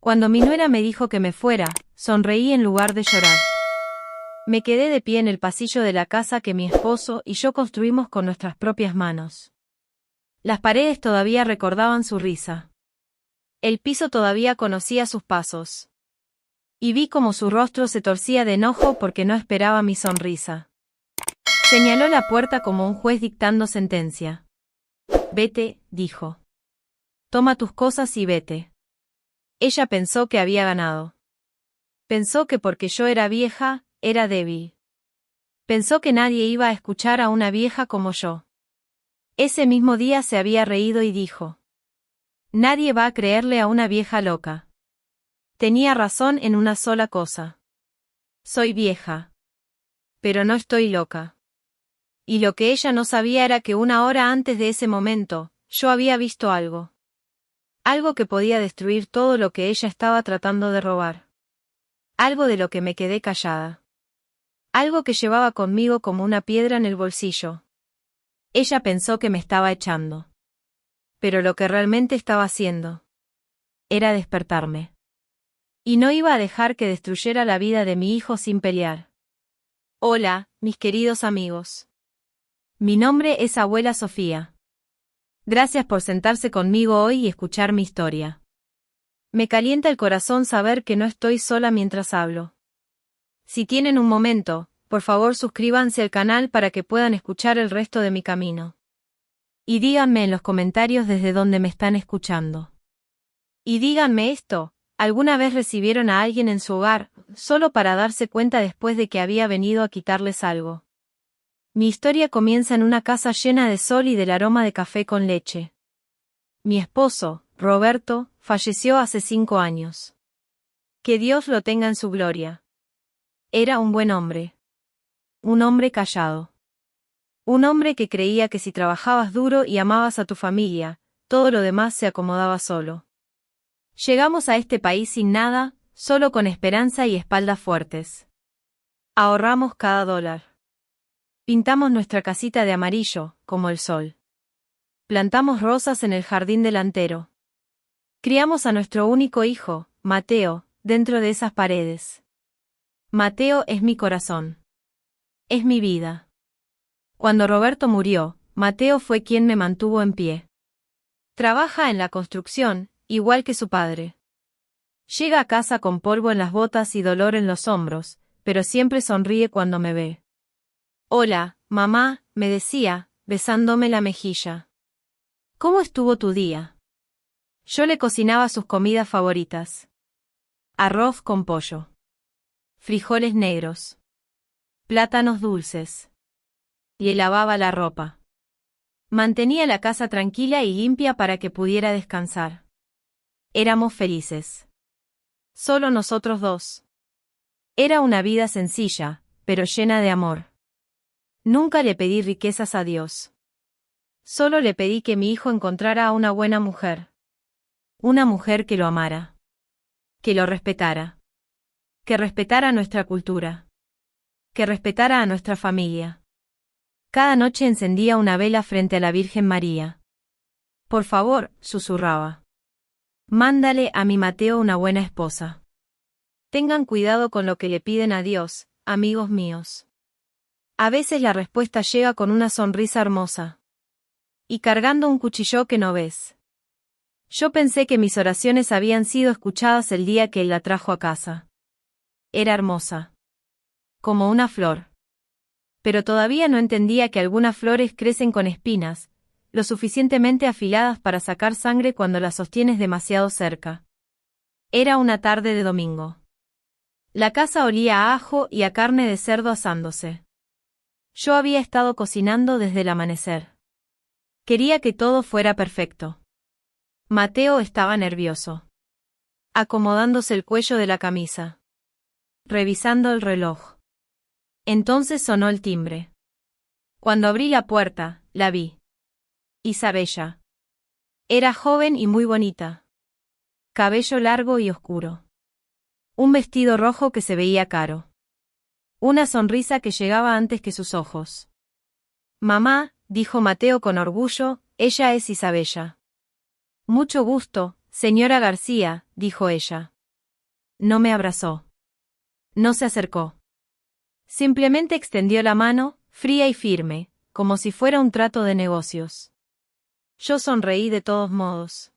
Cuando mi nuera me dijo que me fuera, sonreí en lugar de llorar. Me quedé de pie en el pasillo de la casa que mi esposo y yo construimos con nuestras propias manos. Las paredes todavía recordaban su risa. El piso todavía conocía sus pasos. Y vi cómo su rostro se torcía de enojo porque no esperaba mi sonrisa. Señaló la puerta como un juez dictando sentencia. Vete, dijo. Toma tus cosas y vete. Ella pensó que había ganado. Pensó que porque yo era vieja, era débil. Pensó que nadie iba a escuchar a una vieja como yo. Ese mismo día se había reído y dijo: nadie va a creerle a una vieja loca. Tenía razón en una sola cosa. Soy vieja. Pero no estoy loca. Y lo que ella no sabía era que una hora antes de ese momento, yo había visto algo. Algo que podía destruir todo lo que ella estaba tratando de robar. Algo de lo que me quedé callada. Algo que llevaba conmigo como una piedra en el bolsillo. Ella pensó que me estaba echando. Pero lo que realmente estaba haciendo era despertarme. Y no iba a dejar que destruyera la vida de mi hijo sin pelear. Hola, mis queridos amigos. Mi nombre es Abuela Sofía. Gracias por sentarse conmigo hoy y escuchar mi historia. Me calienta el corazón saber que no estoy sola mientras hablo. Si tienen un momento, por favor suscríbanse al canal para que puedan escuchar el resto de mi camino. Y díganme en los comentarios desde dónde me están escuchando. Y díganme esto, ¿alguna vez recibieron a alguien en su hogar, solo para darse cuenta después de que había venido a quitarles algo? Mi historia comienza en una casa llena de sol y del aroma de café con leche. Mi esposo, Roberto, falleció hace 5 años. Que Dios lo tenga en su gloria. Era un buen hombre. Un hombre callado. Un hombre que creía que si trabajabas duro y amabas a tu familia, todo lo demás se acomodaba solo. Llegamos a este país sin nada, solo con esperanza y espaldas fuertes. Ahorramos cada dólar. Pintamos nuestra casita de amarillo, como el sol. Plantamos rosas en el jardín delantero. Criamos a nuestro único hijo, Mateo, dentro de esas paredes. Mateo es mi corazón. Es mi vida. Cuando Roberto murió, Mateo fue quien me mantuvo en pie. Trabaja en la construcción, igual que su padre. Llega a casa con polvo en las botas y dolor en los hombros, pero siempre sonríe cuando me ve. Hola, mamá, me decía, besándome la mejilla. ¿Cómo estuvo tu día? Yo le cocinaba sus comidas favoritas. Arroz con pollo. Frijoles negros. Plátanos dulces. Y lavaba la ropa. Mantenía la casa tranquila y limpia para que pudiera descansar. Éramos felices. Solo nosotros dos. Era una vida sencilla, pero llena de amor. Nunca le pedí riquezas a Dios. Solo le pedí que mi hijo encontrara a una buena mujer. Una mujer que lo amara. Que lo respetara. Que respetara nuestra cultura. Que respetara a nuestra familia. Cada noche encendía una vela frente a la Virgen María. Por favor, susurraba. Mándale a mi Mateo una buena esposa. Tengan cuidado con lo que le piden a Dios, amigos míos. A veces la respuesta llega con una sonrisa hermosa. Y cargando un cuchillo que no ves. Yo pensé que mis oraciones habían sido escuchadas el día que él la trajo a casa. Era hermosa. Como una flor. Pero todavía no entendía que algunas flores crecen con espinas, lo suficientemente afiladas para sacar sangre cuando las sostienes demasiado cerca. Era una tarde de domingo. La casa olía a ajo y a carne de cerdo asándose. Yo había estado cocinando desde el amanecer. Quería que todo fuera perfecto. Mateo estaba nervioso. Acomodándose el cuello de la camisa. Revisando el reloj. Entonces sonó el timbre. Cuando abrí la puerta, la vi. Isabella. Era joven y muy bonita. Cabello largo y oscuro. Un vestido rojo que se veía caro. Una sonrisa que llegaba antes que sus ojos. Mamá, dijo Mateo con orgullo, ella es Isabella. Mucho gusto, señora García, dijo ella. No me abrazó. No se acercó. Simplemente extendió la mano, fría y firme, como si fuera un trato de negocios. Yo sonreí de todos modos.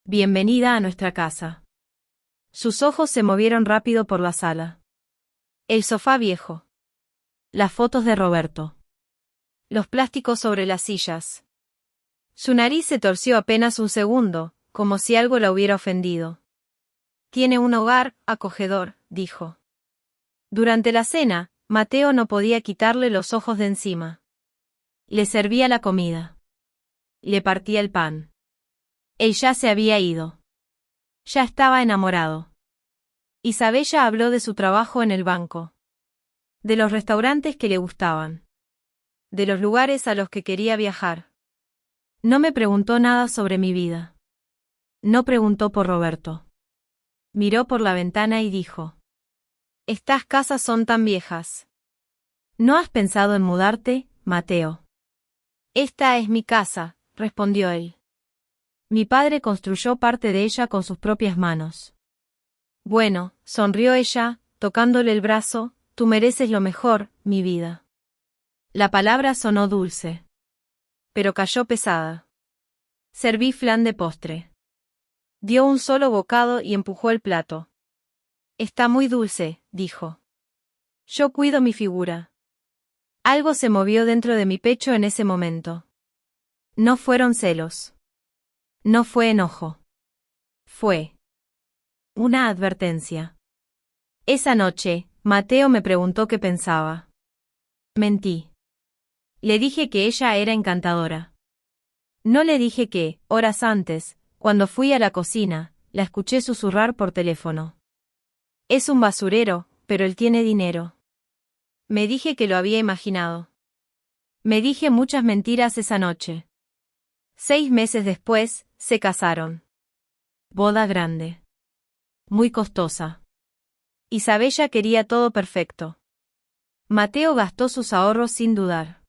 Bienvenida a nuestra casa. Sus ojos se movieron rápido por la sala. El sofá viejo. Las fotos de Roberto. Los plásticos sobre las sillas. Su nariz se torció apenas un segundo, como si algo la hubiera ofendido. Tiene un hogar acogedor, dijo. Durante la cena, Mateo no podía quitarle los ojos de encima. Le servía la comida. Le partía el pan. Él ya se había ido. Ya estaba enamorado. Isabella habló de su trabajo en el banco. De los restaurantes que le gustaban. De los lugares a los que quería viajar. No me preguntó nada sobre mi vida. No preguntó por Roberto. Miró por la ventana y dijo: Estas casas son tan viejas. ¿No has pensado en mudarte, Mateo? Esta es mi casa, respondió él. Mi padre construyó parte de ella con sus propias manos. Bueno, sonrió ella, tocándole el brazo, tú mereces lo mejor, mi vida. La palabra sonó dulce. Pero cayó pesada. Serví flan de postre. Dio un solo bocado y empujó el plato. Está muy dulce, dijo. Yo cuido mi figura. Algo se movió dentro de mi pecho en ese momento. No fueron celos. No fue enojo. Fue una advertencia. Esa noche, Mateo me preguntó qué pensaba. Mentí. Le dije que ella era encantadora. No le dije que, horas antes, cuando fui a la cocina, la escuché susurrar por teléfono. Es un basurero, pero él tiene dinero. Me dije que lo había imaginado. Me dije muchas mentiras esa noche. 6 meses después, se casaron. Boda grande. Muy costosa. Isabella quería todo perfecto. Mateo gastó sus ahorros sin dudar.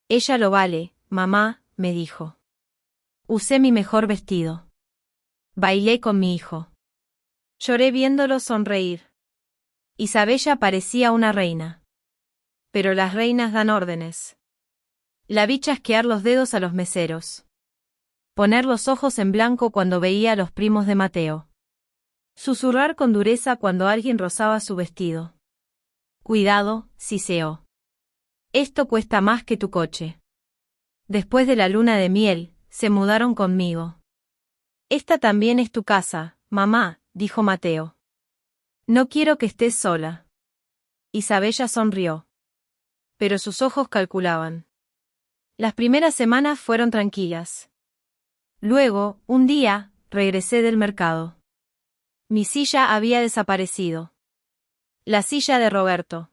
Ella lo vale, mamá, me dijo. Usé mi mejor vestido. Bailé con mi hijo. Lloré viéndolo sonreír. Isabella parecía una reina. Pero las reinas dan órdenes. La vi chasquear los dedos a los meseros. Poner los ojos en blanco cuando veía a los primos de Mateo. Susurrar con dureza cuando alguien rozaba su vestido. Cuidado, siseó. Esto cuesta más que tu coche. Después de la luna de miel, se mudaron conmigo. Esta también es tu casa, mamá, dijo Mateo. No quiero que estés sola. Isabella sonrió. Pero sus ojos calculaban. Las primeras semanas fueron tranquilas. Luego, un día, regresé del mercado. Mi silla había desaparecido. La silla de Roberto.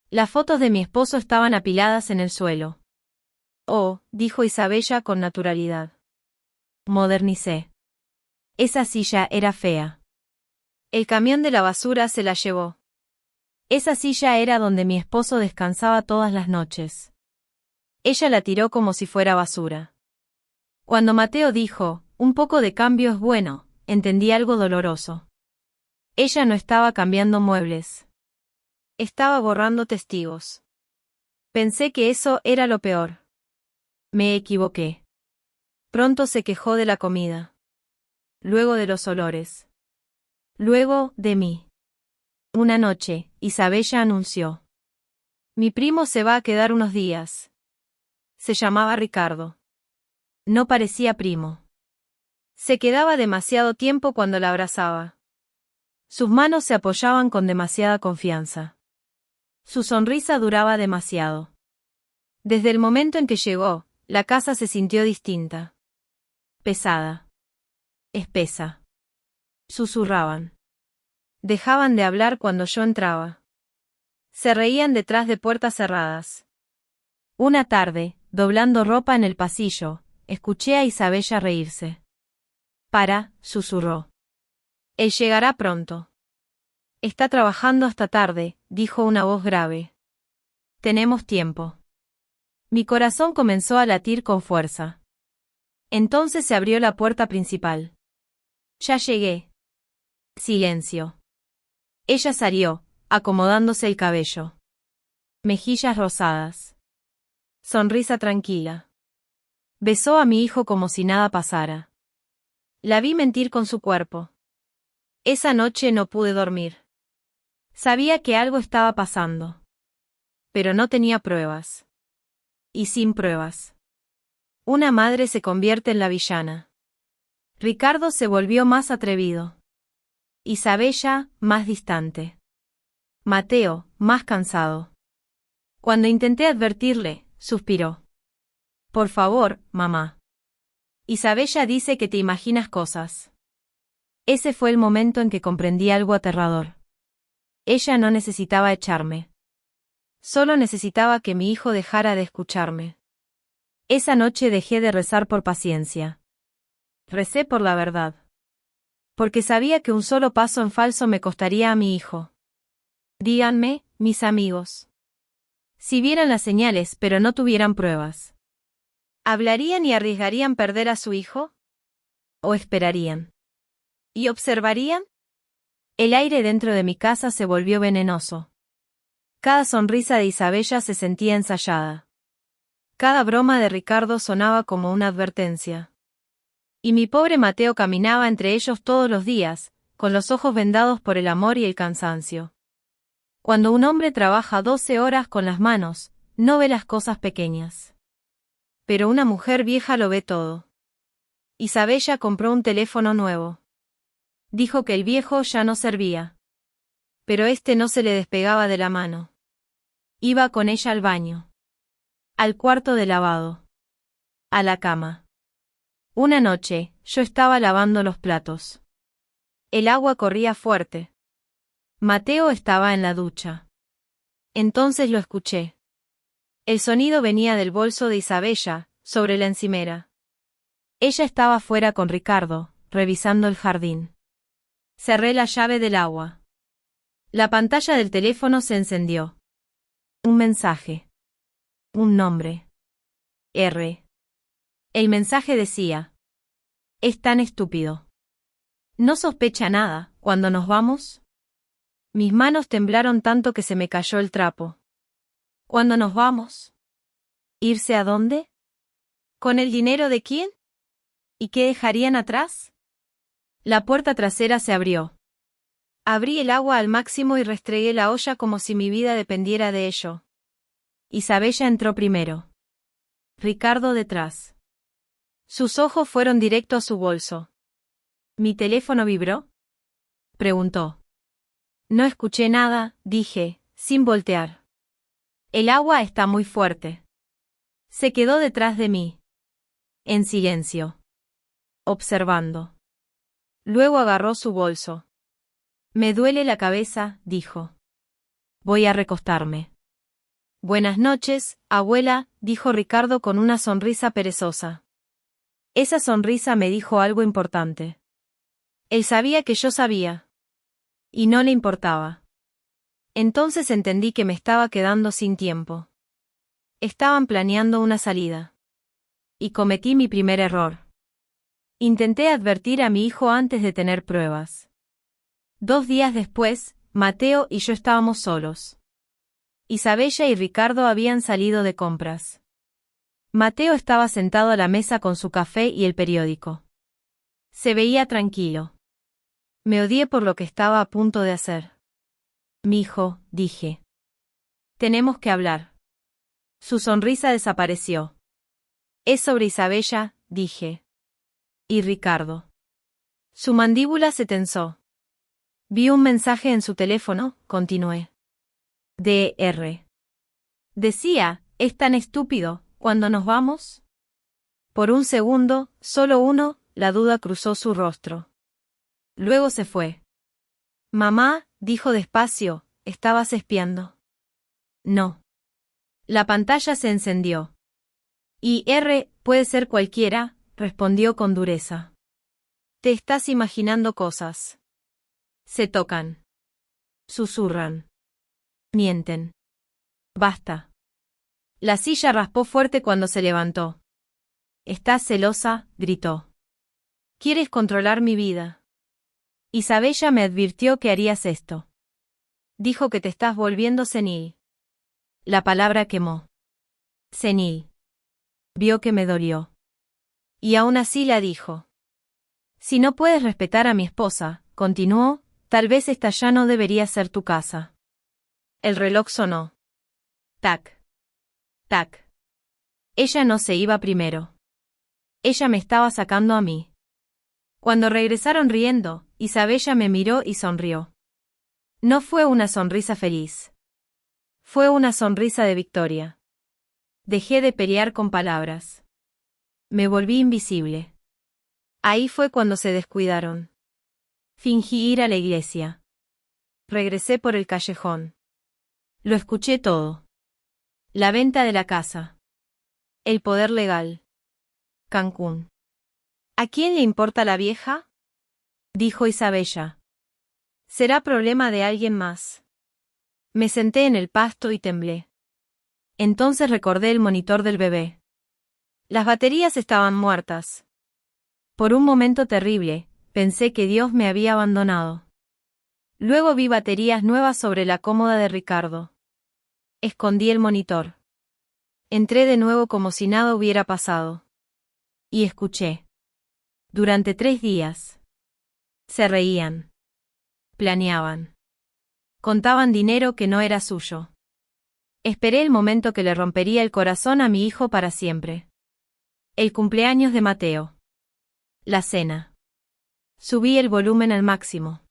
Las fotos de mi esposo estaban apiladas en el suelo. Oh, dijo Isabella con naturalidad. Modernicé. Esa silla era fea. El camión de la basura se la llevó. Esa silla era donde mi esposo descansaba todas las noches. Ella la tiró como si fuera basura. Cuando Mateo dijo, un poco de cambio es bueno, entendí algo doloroso. Ella no estaba cambiando muebles. Estaba borrando testigos. Pensé que eso era lo peor. Me equivoqué. Pronto se quejó de la comida. Luego de los olores. Luego, de mí. Una noche, Isabella anunció. Mi primo se va a quedar unos días. Se llamaba Ricardo. No parecía primo. Se quedaba demasiado tiempo cuando la abrazaba. Sus manos se apoyaban con demasiada confianza. Su sonrisa duraba demasiado. Desde el momento en que llegó, la casa se sintió distinta. Pesada. Espesa. Susurraban. Dejaban de hablar cuando yo entraba. Se reían detrás de puertas cerradas. Una tarde, doblando ropa en el pasillo, escuché a Isabella reírse. Susurró. Él llegará pronto. Está trabajando hasta tarde, dijo una voz grave. Tenemos tiempo. Mi corazón comenzó a latir con fuerza. Entonces se abrió la puerta principal. Ya llegué. Silencio. Ella salió, acomodándose el cabello. Mejillas rosadas. Sonrisa tranquila. Besó a mi hijo como si nada pasara. La vi mentir con su cuerpo. Esa noche no pude dormir. Sabía que algo estaba pasando. Pero no tenía pruebas. Y sin pruebas. Una madre se convierte en la villana. Ricardo se volvió más atrevido. Isabella, más distante. Mateo, más cansado. Cuando intenté advertirle, suspiró. Por favor, mamá. Isabella dice que te imaginas cosas. Ese fue el momento en que comprendí algo aterrador. Ella no necesitaba echarme. Solo necesitaba que mi hijo dejara de escucharme. Esa noche dejé de rezar por paciencia. Recé por la verdad. Porque sabía que un solo paso en falso me costaría a mi hijo. Díganme, mis amigos. Si vieran las señales pero no tuvieran pruebas. ¿Hablarían y arriesgarían perder a su hijo? ¿O esperarían? ¿Y observarían? El aire dentro de mi casa se volvió venenoso. Cada sonrisa de Isabella se sentía ensayada. Cada broma de Ricardo sonaba como una advertencia. Y mi pobre Mateo caminaba entre ellos todos los días, con los ojos vendados por el amor y el cansancio. Cuando un hombre trabaja 12 horas con las manos, no ve las cosas pequeñas. Pero una mujer vieja lo ve todo. Isabella compró un teléfono nuevo. Dijo que el viejo ya no servía. Pero este no se le despegaba de la mano. Iba con ella al baño. Al cuarto de lavado. A la cama. Una noche, yo estaba lavando los platos. El agua corría fuerte. Mateo estaba en la ducha. Entonces lo escuché. El sonido venía del bolso de Isabella, sobre la encimera. Ella estaba fuera con Ricardo, revisando el jardín. Cerré la llave del agua. La pantalla del teléfono se encendió. Un mensaje. Un nombre. R. El mensaje decía: es tan estúpido. ¿No sospecha nada, cuando nos vamos? Mis manos temblaron tanto que se me cayó el trapo. ¿Cuándo nos vamos? ¿Irse a dónde? ¿Con el dinero de quién? ¿Y qué dejarían atrás? La puerta trasera se abrió. Abrí el agua al máximo y restregué la olla como si mi vida dependiera de ello. Isabella entró primero. Ricardo detrás. Sus ojos fueron directo a su bolso. ¿Mi teléfono vibró? Preguntó. No escuché nada, dije, sin voltear. El agua está muy fuerte. Se quedó detrás de mí. En silencio. Observando. Luego agarró su bolso. Me duele la cabeza, dijo. Voy a recostarme. Buenas noches, abuela, dijo Ricardo con una sonrisa perezosa. Esa sonrisa me dijo algo importante. Él sabía que yo sabía. Y no le importaba. Entonces entendí que me estaba quedando sin tiempo. Estaban planeando una salida. Y cometí mi primer error. Intenté advertir a mi hijo antes de tener pruebas. 2 días después, Mateo y yo estábamos solos. Isabella y Ricardo habían salido de compras. Mateo estaba sentado a la mesa con su café y el periódico. Se veía tranquilo. Me odié por lo que estaba a punto de hacer. Mijo, dije. Tenemos que hablar. Su sonrisa desapareció. Es sobre Isabella, dije. Y Ricardo. Su mandíbula se tensó. Vi un mensaje en su teléfono, continué. Dr. Decía, es tan estúpido, ¿cuándo nos vamos? Por un segundo, solo uno, la duda cruzó su rostro. Luego se fue. Mamá, dijo despacio, ¿estabas espiando? No. La pantalla se encendió. Y puede ser cualquiera, respondió con dureza. Te estás imaginando cosas. Se tocan. Susurran. Mienten. Basta. La silla raspó fuerte cuando se levantó. Estás celosa, gritó. Quieres controlar mi vida. Isabella me advirtió que harías esto. Dijo que te estás volviendo senil. La palabra quemó. Senil. Vio que me dolió. Y aún así la dijo. Si no puedes respetar a mi esposa, continuó, tal vez esta ya no debería ser tu casa. El reloj sonó. Tac. Tac. Ella no se iba primero. Ella me estaba sacando a mí. Cuando regresaron riendo, Isabella me miró y sonrió. No fue una sonrisa feliz. Fue una sonrisa de victoria. Dejé de pelear con palabras. Me volví invisible. Ahí fue cuando se descuidaron. Fingí ir a la iglesia. Regresé por el callejón. Lo escuché todo. La venta de la casa. El poder legal. Cancún. ¿A quién le importa la vieja? Dijo Isabella. Será problema de alguien más. Me senté en el pasto y temblé. Entonces recordé el monitor del bebé. Las baterías estaban muertas. Por un momento terrible, pensé que Dios me había abandonado. Luego vi baterías nuevas sobre la cómoda de Ricardo. Escondí el monitor. Entré de nuevo como si nada hubiera pasado. Y escuché. Durante 3 días. Se reían. Planeaban. Contaban dinero que no era suyo. Esperé el momento que le rompería el corazón a mi hijo para siempre. El cumpleaños de Mateo. La cena. Subí el volumen al máximo.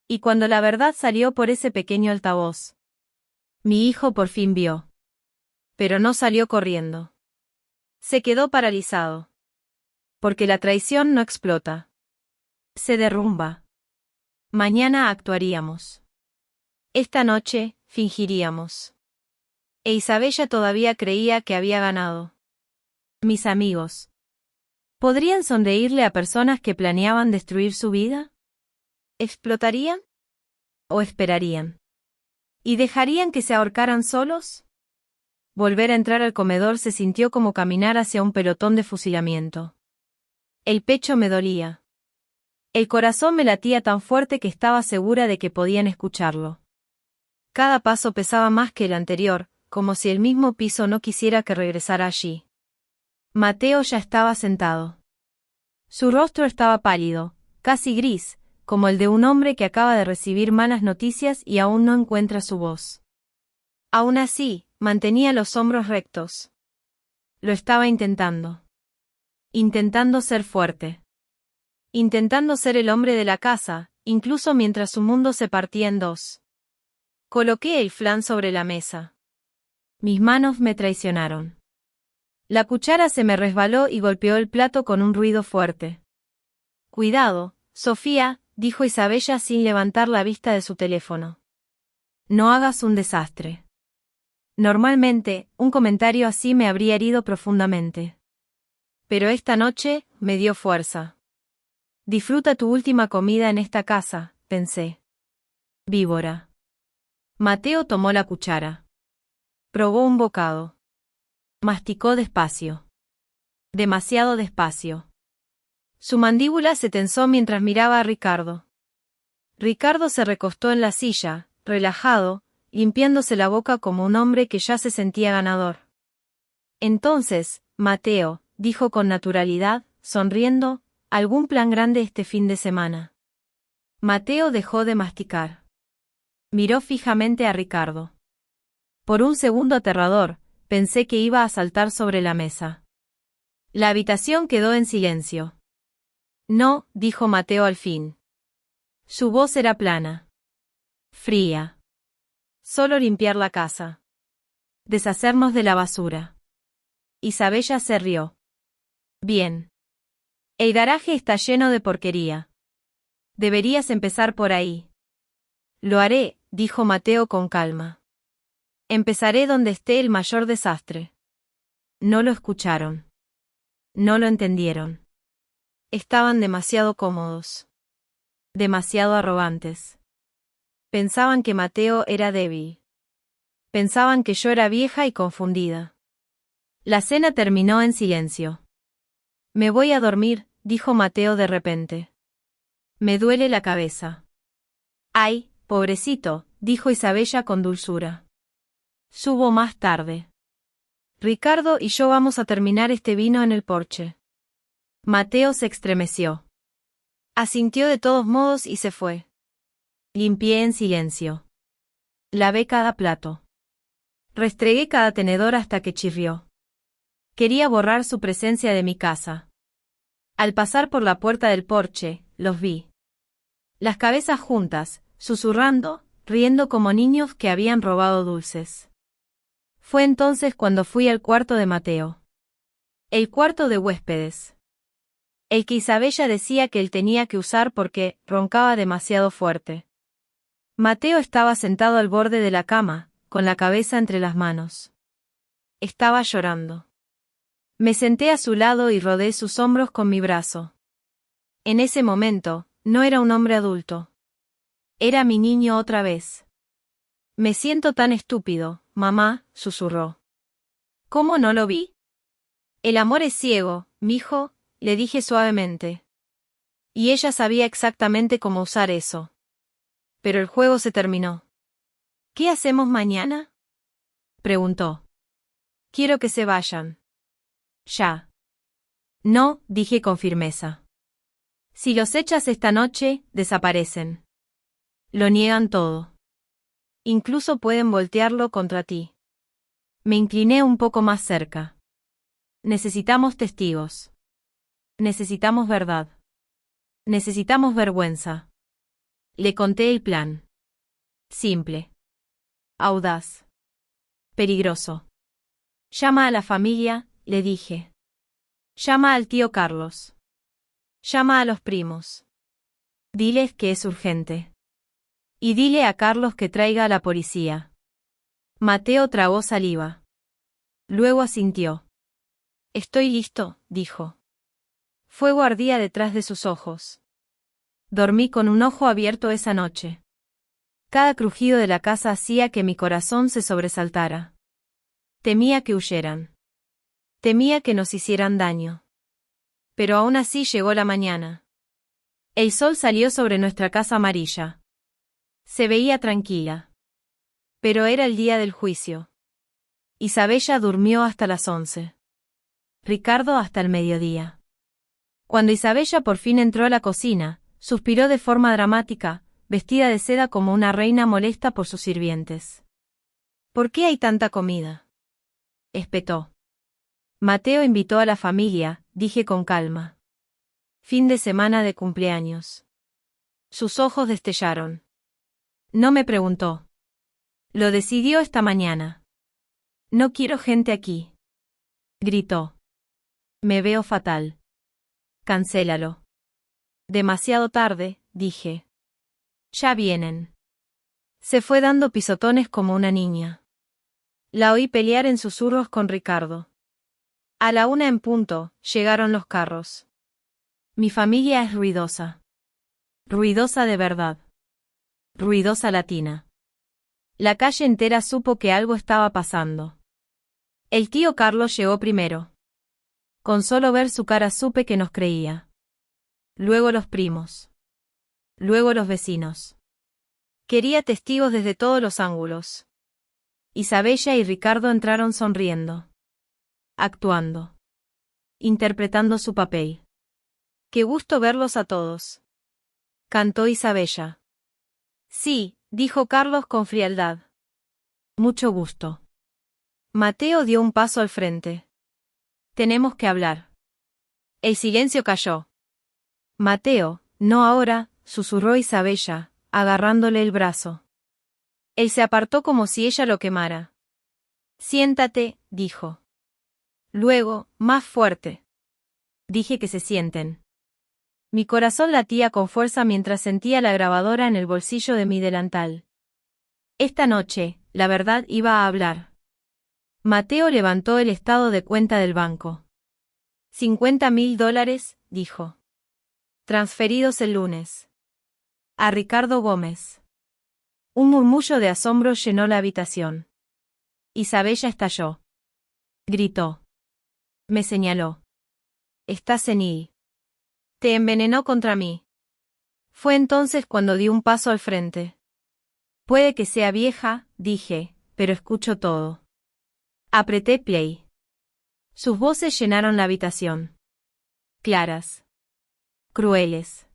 Y cuando la verdad salió por ese pequeño altavoz. Mi hijo por fin vio. Pero no salió corriendo. Se quedó paralizado. Porque la traición no explota. Se derrumba. Mañana actuaríamos. Esta noche, fingiríamos. E Isabella todavía creía que había ganado. Mis amigos. ¿Podrían sonreírle a personas que planeaban destruir su vida? ¿Explotarían? ¿O esperarían? ¿Y dejarían que se ahorcaran solos? Volver a entrar al comedor se sintió como caminar hacia un pelotón de fusilamiento. El pecho me dolía. El corazón me latía tan fuerte que estaba segura de que podían escucharlo. Cada paso pesaba más que el anterior, como si el mismo piso no quisiera que regresara allí. Mateo ya estaba sentado. Su rostro estaba pálido, casi gris, como el de un hombre que acaba de recibir malas noticias y aún no encuentra su voz. Aún así, mantenía los hombros rectos. Lo estaba intentando. Intentando ser fuerte. Intentando ser el hombre de la casa, incluso mientras su mundo se partía en dos. Coloqué el flan sobre la mesa. Mis manos me traicionaron. La cuchara se me resbaló y golpeó el plato con un ruido fuerte. Cuidado, Sofía, dijo Isabella sin levantar la vista de su teléfono. No hagas un desastre. Normalmente, un comentario así me habría herido profundamente. Pero esta noche, me dio fuerza. Disfruta tu última comida en esta casa, pensé. Víbora. Mateo tomó la cuchara. Probó un bocado. Masticó despacio. Demasiado despacio. Su mandíbula se tensó mientras miraba a Ricardo. Ricardo se recostó en la silla, relajado, limpiándose la boca como un hombre que ya se sentía ganador. Entonces, Mateo, dijo con naturalidad, sonriendo, ¿algún plan grande este fin de semana? Mateo dejó de masticar. Miró fijamente a Ricardo. Por un segundo aterrador, pensé que iba a saltar sobre la mesa. La habitación quedó en silencio. No, dijo Mateo al fin. Su voz era plana. Fría. Solo limpiar la casa. Deshacernos de la basura. Isabella se rió. Bien. El garaje está lleno de porquería. Deberías empezar por ahí. Lo haré, dijo Mateo con calma. Empezaré donde esté el mayor desastre. No lo escucharon. No lo entendieron. Estaban demasiado cómodos. Demasiado arrogantes. Pensaban que Mateo era débil. Pensaban que yo era vieja y confundida. La cena terminó en silencio. Me voy a dormir, dijo Mateo de repente. Me duele la cabeza. Ay, pobrecito, dijo Isabella con dulzura. Subo más tarde. Ricardo y yo vamos a terminar este vino en el porche. Mateo se estremeció. Asintió de todos modos y se fue. Limpié en silencio. Lavé cada plato. Restregué cada tenedor hasta que chirrió. Quería borrar su presencia de mi casa. Al pasar por la puerta del porche, los vi. Las cabezas juntas, susurrando, riendo como niños que habían robado dulces. Fue entonces cuando fui al cuarto de Mateo. El cuarto de huéspedes. El que Isabella decía que él tenía que usar porque roncaba demasiado fuerte. Mateo estaba sentado al borde de la cama, con la cabeza entre las manos. Estaba llorando. Me senté a su lado y rodeé sus hombros con mi brazo. En ese momento, no era un hombre adulto. Era mi niño otra vez. Me siento tan estúpido, mamá, susurró. ¿Cómo no lo vi? El amor es ciego, mijo, le dije suavemente. Y ella sabía exactamente cómo usar eso. Pero el juego se terminó. ¿Qué hacemos mañana?, preguntó. Quiero que se vayan. Ya. No, dije con firmeza. Si los echas esta noche, desaparecen. Lo niegan todo. Incluso pueden voltearlo contra ti. Me incliné un poco más cerca. Necesitamos testigos. Necesitamos verdad. Necesitamos vergüenza. Le conté el plan. Simple. Audaz. Peligroso. Llama a la familia, le dije. Llama al tío Carlos. Llama a los primos. Diles que es urgente. Y dile a Carlos que traiga a la policía. Mateo tragó saliva. Luego asintió. Estoy listo, dijo. Fuego ardía detrás de sus ojos. Dormí con un ojo abierto esa noche. Cada crujido de la casa hacía que mi corazón se sobresaltara. Temía que huyeran. Temía que nos hicieran daño. Pero aún así llegó la mañana. El sol salió sobre nuestra casa amarilla. Se veía tranquila. Pero era el día del juicio. Isabella durmió hasta las 11. Ricardo hasta el mediodía. Cuando Isabella por fin entró a la cocina, suspiró de forma dramática, vestida de seda como una reina molesta por sus sirvientes. ¿Por qué hay tanta comida?, espetó. Mateo invitó a la familia, dije con calma. Fin de semana de cumpleaños. Sus ojos destellaron. No me preguntó. Lo decidió esta mañana. No quiero gente aquí. Gritó. Me veo fatal. Cancélalo. Demasiado tarde, dije. Ya vienen. Se fue dando pisotones como una niña. La oí pelear en susurros con Ricardo. A la 1 en punto, llegaron los carros. Mi familia es ruidosa. Ruidosa de verdad. Ruidosa latina. La calle entera supo que algo estaba pasando. El tío Carlos llegó primero. Con solo ver su cara supe que nos creía. Luego los primos. Luego los vecinos. Quería testigos desde todos los ángulos. Isabella y Ricardo entraron sonriendo. Actuando. Interpretando su papel. Qué gusto verlos a todos. Cantó Isabella. Sí, dijo Carlos con frialdad. Mucho gusto. Mateo dio un paso al frente. Tenemos que hablar. El silencio cayó. Mateo, no ahora, susurró Isabella, agarrándole el brazo. Él se apartó como si ella lo quemara. Siéntate, dijo. Luego, más fuerte. Dije que se sienten. Mi corazón latía con fuerza mientras sentía la grabadora en el bolsillo de mi delantal. Esta noche, la verdad iba a hablar. Mateo levantó el estado de cuenta del banco. $50.000, dijo. Transferidos el lunes. A Ricardo Gómez. Un murmullo de asombro llenó la habitación. Isabella estalló. Gritó. Me señaló. Estás senil. Te envenenó contra mí. Fue entonces cuando di un paso al frente. Puede que sea vieja, dije, pero escucho todo. Apreté play. Sus voces llenaron la habitación. Claras. Crueles.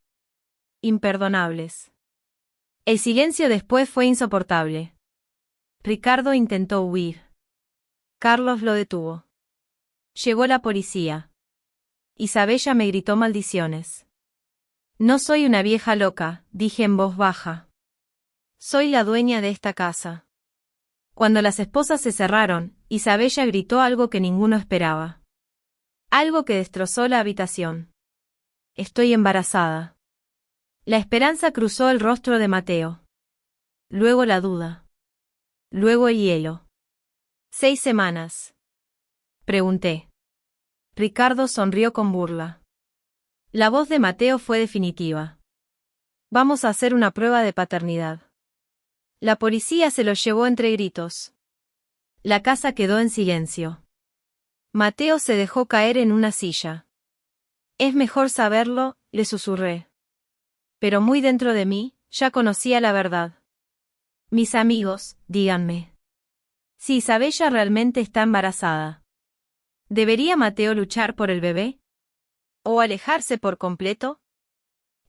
Imperdonables. El silencio después fue insoportable. Ricardo intentó huir. Carlos lo detuvo. Llegó la policía. Isabella me gritó maldiciones. No soy una vieja loca, dije en voz baja. Soy la dueña de esta casa. Cuando las esposas se cerraron, Isabella gritó algo que ninguno esperaba. Algo que destrozó la habitación. Estoy embarazada. La esperanza cruzó el rostro de Mateo. Luego la duda. Luego el hielo. 6 semanas. Pregunté. Ricardo sonrió con burla. La voz de Mateo fue definitiva. Vamos a hacer una prueba de paternidad. La policía se lo llevó entre gritos. La casa quedó en silencio. Mateo se dejó caer en una silla. Es mejor saberlo, le susurré. Pero muy dentro de mí, ya conocía la verdad. Mis amigos, díganme. Si Isabella realmente está embarazada. ¿Debería Mateo luchar por el bebé? ¿O alejarse por completo?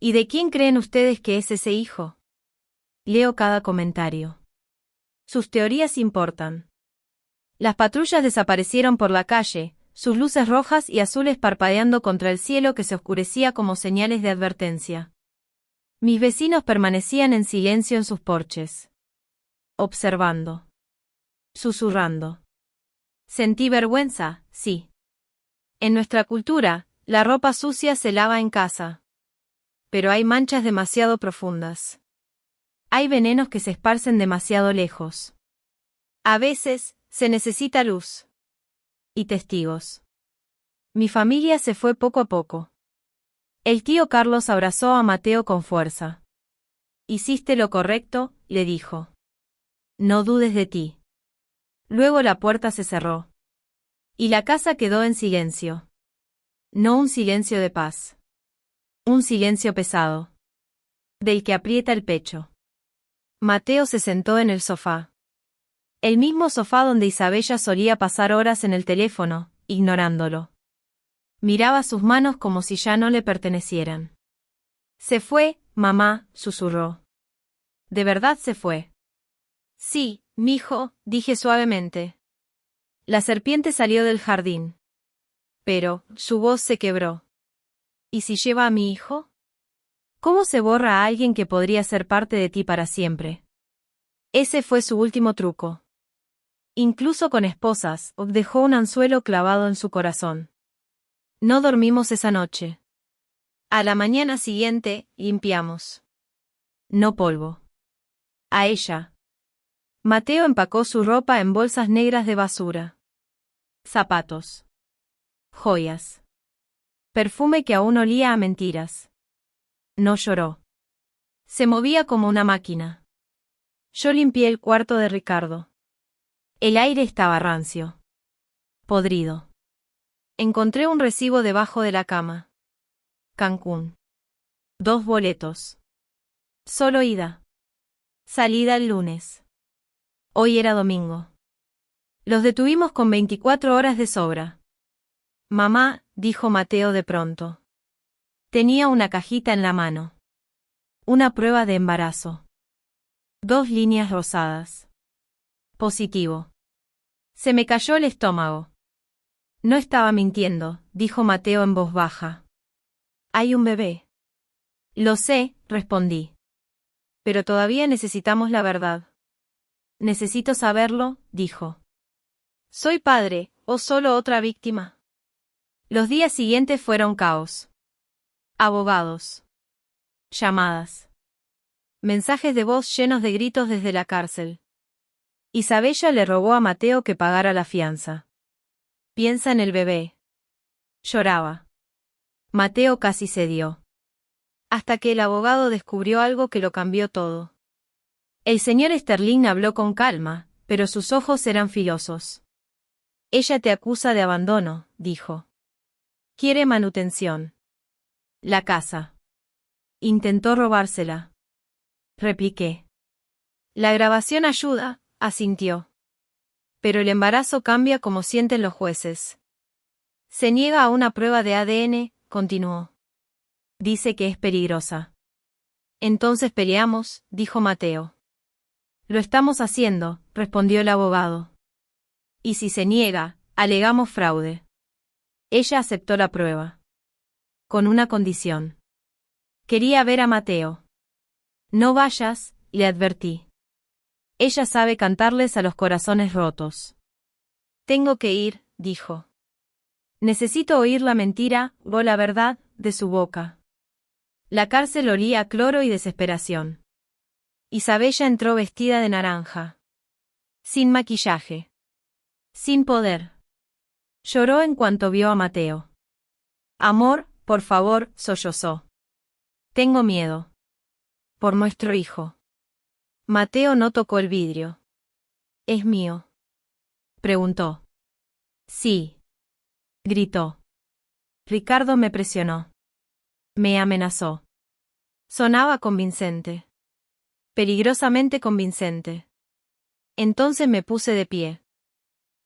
¿Y de quién creen ustedes que es ese hijo? Leo cada comentario. Sus teorías importan. Las patrullas desaparecieron por la calle, sus luces rojas y azules parpadeando contra el cielo que se oscurecía como señales de advertencia. Mis vecinos permanecían en silencio en sus porches. Observando. Susurrando. Sentí vergüenza, sí. En nuestra cultura, la ropa sucia se lava en casa. Pero hay manchas demasiado profundas. Hay venenos que se esparcen demasiado lejos. A veces, se necesita luz. Y testigos. Mi familia se fue poco a poco. El tío Carlos abrazó a Mateo con fuerza. Hiciste lo correcto, le dijo. No dudes de ti. Luego la puerta se cerró. Y la casa quedó en silencio. No un silencio de paz. Un silencio pesado. Del que aprieta el pecho. Mateo se sentó en el sofá. El mismo sofá donde Isabella solía pasar horas en el teléfono, ignorándolo. Miraba sus manos como si ya no le pertenecieran. Se fue, mamá, susurró. ¿De verdad se fue? Sí, mijo, dije suavemente. La serpiente salió del jardín. Pero, su voz se quebró. ¿Y si lleva a mi hijo? ¿Cómo se borra a alguien que podría ser parte de ti para siempre? Ese fue su último truco. Incluso con esposas, dejó un anzuelo clavado en su corazón. No dormimos esa noche. A la mañana siguiente, limpiamos. No polvo. A ella. Mateo empacó su ropa en bolsas negras de basura. Zapatos. Joyas. Perfume que aún olía a mentiras. No lloró. Se movía como una máquina. Yo limpié el cuarto de Ricardo. El aire estaba rancio. Podrido. Encontré un recibo debajo de la cama. Cancún. 2 boletos. Solo ida. Salida el lunes. Hoy era domingo. Los detuvimos con 24 horas de sobra. Mamá, dijo Mateo de pronto. Tenía una cajita en la mano. Una prueba de embarazo. 2 líneas rosadas. Positivo. Se me cayó el estómago. No estaba mintiendo, dijo Mateo en voz baja. Hay un bebé. Lo sé, respondí. Pero todavía necesitamos la verdad. Necesito saberlo, dijo. ¿Soy padre, o solo otra víctima? Los días siguientes fueron caos. Abogados. Llamadas. Mensajes de voz llenos de gritos desde la cárcel. Isabella le rogó a Mateo que pagara la fianza. Piensa en el bebé. Lloraba. Mateo casi cedió. Hasta que el abogado descubrió algo que lo cambió todo. El señor Sterling habló con calma, pero sus ojos eran filosos. Ella te acusa de abandono, dijo. Quiere manutención. La casa. Intentó robársela. Repliqué. La grabación ayuda, asintió. Pero el embarazo cambia como sienten los jueces. Se niega a una prueba de ADN, continuó. Dice que es peligrosa. Entonces peleamos, dijo Mateo. Lo estamos haciendo, respondió el abogado. Y si se niega, alegamos fraude. Ella aceptó la prueba. Con una condición. Quería ver a Mateo. No vayas, le advertí. Ella sabe cantarles a los corazones rotos. Tengo que ir, dijo. Necesito oír la mentira, o la verdad, de su boca. La cárcel olía a cloro y desesperación. Isabella entró vestida de naranja. Sin maquillaje. Sin poder. Lloró en cuanto vio a Mateo. Amor, por favor, sollozó. Tengo miedo. Por nuestro hijo. Mateo no tocó el vidrio. ¿Es mío?, preguntó. Sí. Gritó. Ricardo me presionó. Me amenazó. Sonaba convincente. Peligrosamente convincente. Entonces me puse de pie.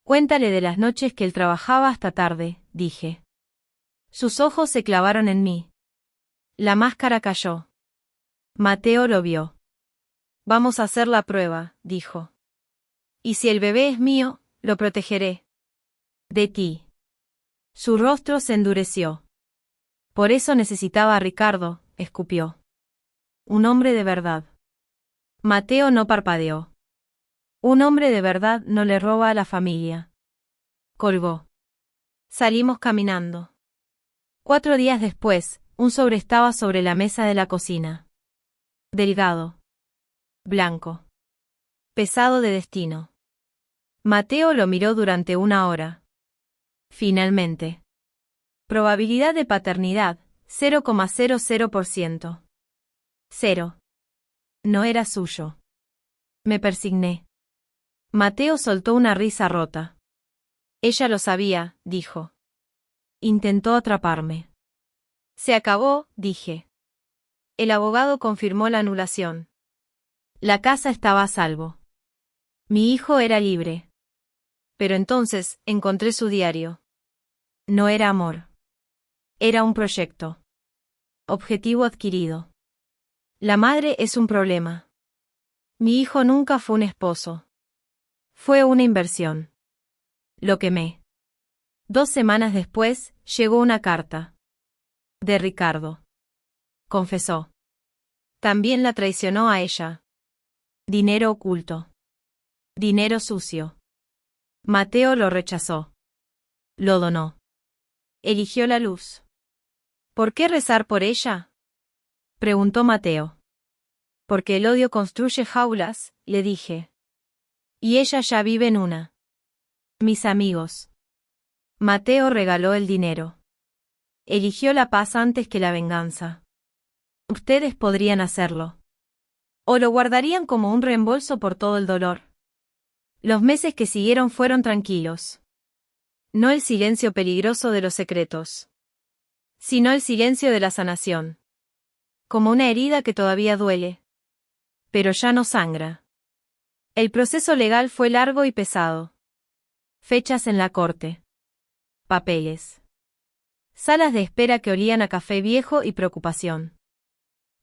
Cuéntale de las noches que él trabajaba hasta tarde, dije. Sus ojos se clavaron en mí. La máscara cayó. Mateo lo vio. Vamos a hacer la prueba, dijo. Y si el bebé es mío, lo protegeré. De ti. Su rostro se endureció. Por eso necesitaba a Ricardo, escupió. Un hombre de verdad. Mateo no parpadeó. Un hombre de verdad no le roba a la familia. Colgó. Salimos caminando. 4 días después, un sobre estaba sobre la mesa de la cocina. Delgado. Blanco. Pesado de destino. Mateo lo miró durante 1 hora. Finalmente. Probabilidad de paternidad, 0,00%. 0. No era suyo. Me persigné. Mateo soltó una risa rota. Ella lo sabía, dijo. Intentó atraparme. Se acabó, dije. El abogado confirmó la anulación. La casa estaba a salvo. Mi hijo era libre. Pero entonces, encontré su diario. No era amor. Era un proyecto. Objetivo adquirido. La madre es un problema. Mi hijo nunca fue un esposo. Fue una inversión. Lo quemé. 2 semanas después, llegó una carta. De Ricardo. Confesó. También la traicionó a ella. Dinero oculto. Dinero sucio. Mateo lo rechazó. Lo donó. Eligió la luz. ¿Por qué rezar por ella?, preguntó Mateo. Porque el odio construye jaulas, le dije. Y ella ya vive en una. Mis amigos. Mateo regaló el dinero. Eligió la paz antes que la venganza. Ustedes podrían hacerlo. O lo guardarían como un reembolso por todo el dolor. Los meses que siguieron fueron tranquilos. No el silencio peligroso de los secretos, sino el silencio de la sanación. Como una herida que todavía duele. Pero ya no sangra. El proceso legal fue largo y pesado. Fechas en la corte. Papeles. Salas de espera que olían a café viejo y preocupación.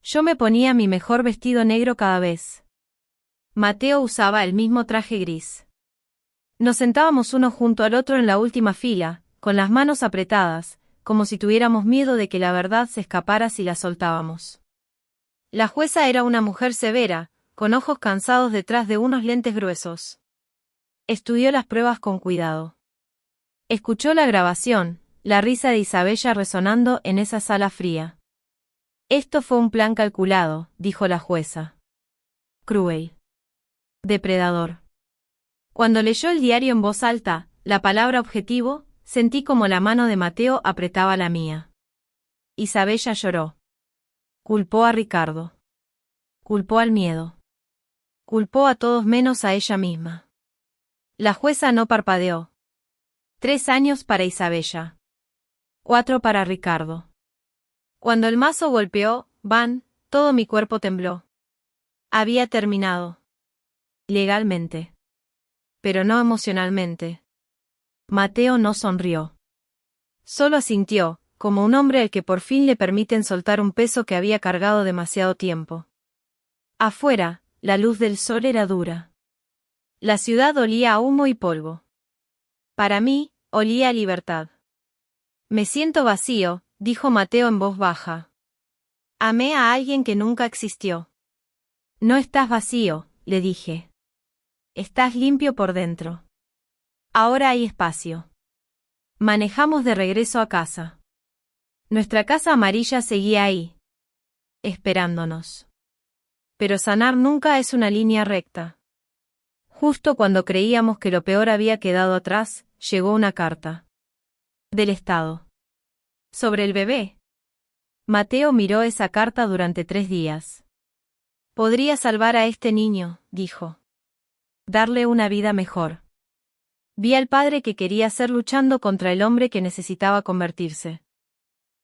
Yo me ponía mi mejor vestido negro cada vez. Mateo usaba el mismo traje gris. Nos sentábamos uno junto al otro en la última fila, con las manos apretadas, como si tuviéramos miedo de que la verdad se escapara si la soltábamos. La jueza era una mujer severa, con ojos cansados detrás de unos lentes gruesos. Estudió las pruebas con cuidado. Escuchó la grabación, la risa de Isabella resonando en esa sala fría. Esto fue un plan calculado, dijo la jueza. Cruel. Depredador. Cuando leyó el diario en voz alta, la palabra objetivo, sentí como la mano de Mateo apretaba la mía. Isabella lloró. Culpó a Ricardo. Culpó al miedo. Culpó a todos menos a ella misma. La jueza no parpadeó. 3 años para Isabella. 4 para Ricardo. Cuando el mazo golpeó, Van, todo mi cuerpo tembló. Había terminado. Legalmente. Pero no emocionalmente. Mateo no sonrió. Solo asintió, como un hombre al que por fin le permiten soltar un peso que había cargado demasiado tiempo. Afuera, la luz del sol era dura. La ciudad olía a humo y polvo. Para mí, olía a libertad. Me siento vacío, dijo Mateo en voz baja. Amé a alguien que nunca existió. No estás vacío, le dije. Estás limpio por dentro. Ahora hay espacio. Manejamos de regreso a casa. Nuestra casa amarilla seguía ahí, esperándonos. Pero sanar nunca es una línea recta. Justo cuando creíamos que lo peor había quedado atrás, llegó una carta. Del Estado. Sobre el bebé. Mateo miró esa carta durante 3 días. Podría salvar a este niño, dijo. Darle una vida mejor. Vi al padre que quería ser luchando contra el hombre que necesitaba convertirse.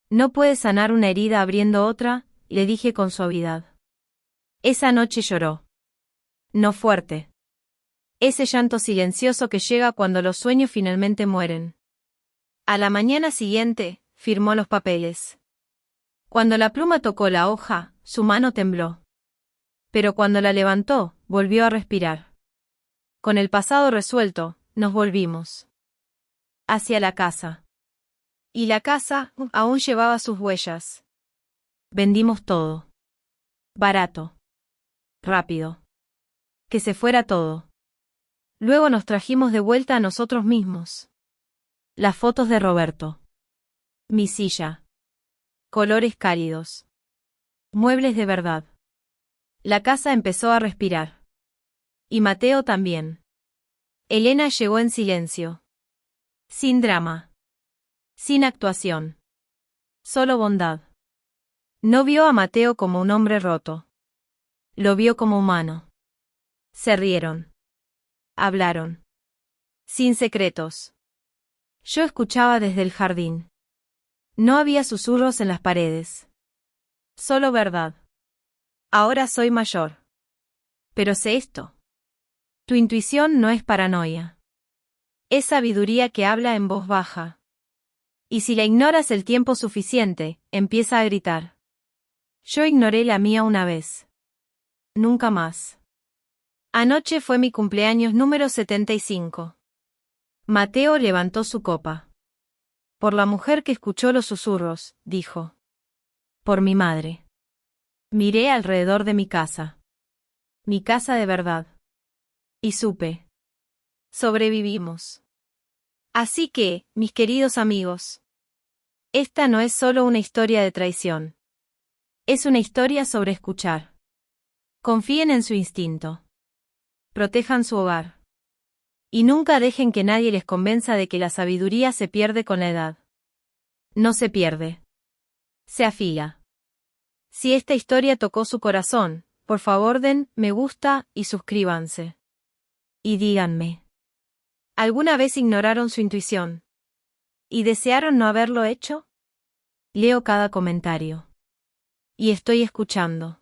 No puedes sanar una herida abriendo otra, le dije con suavidad. Esa noche lloró. No fuerte. Ese llanto silencioso que llega cuando los sueños finalmente mueren. A la mañana siguiente, firmó los papeles. Cuando la pluma tocó la hoja, su mano tembló. Pero cuando la levantó, volvió a respirar. Con el pasado resuelto, nos volvimos. Hacia la casa. Y la casa aún llevaba sus huellas. Vendimos todo. Barato. Rápido. Que se fuera todo. Luego nos trajimos de vuelta a nosotros mismos. Las fotos de Roberto. Mi silla. Colores cálidos. Muebles de verdad. La casa empezó a respirar. Y Mateo también. Elena llegó en silencio. Sin drama. Sin actuación. Solo bondad. No vio a Mateo como un hombre roto. Lo vio como humano. Se rieron. Hablaron. Sin secretos. Yo escuchaba desde el jardín. No había susurros en las paredes. Solo verdad. Ahora soy mayor. Pero sé esto. Tu intuición no es paranoia. Es sabiduría que habla en voz baja. Y si la ignoras el tiempo suficiente, empieza a gritar. Yo ignoré la mía una vez. Nunca más. Anoche fue mi cumpleaños número 75. Mateo levantó su copa. Por la mujer que escuchó los susurros, dijo. Por mi madre. Miré alrededor de mi casa. Mi casa de verdad. Y supe. Sobrevivimos. Así que, mis queridos amigos, esta no es solo una historia de traición. Es una historia sobre escuchar. Confíen en su instinto. Protejan su hogar. Y nunca dejen que nadie les convenza de que la sabiduría se pierde con la edad. No se pierde. Se afila. Si esta historia tocó su corazón, por favor den me gusta y suscríbanse. Y díganme. ¿Alguna vez ignoraron su intuición? ¿Y desearon no haberlo hecho? Leo cada comentario. Y estoy escuchando.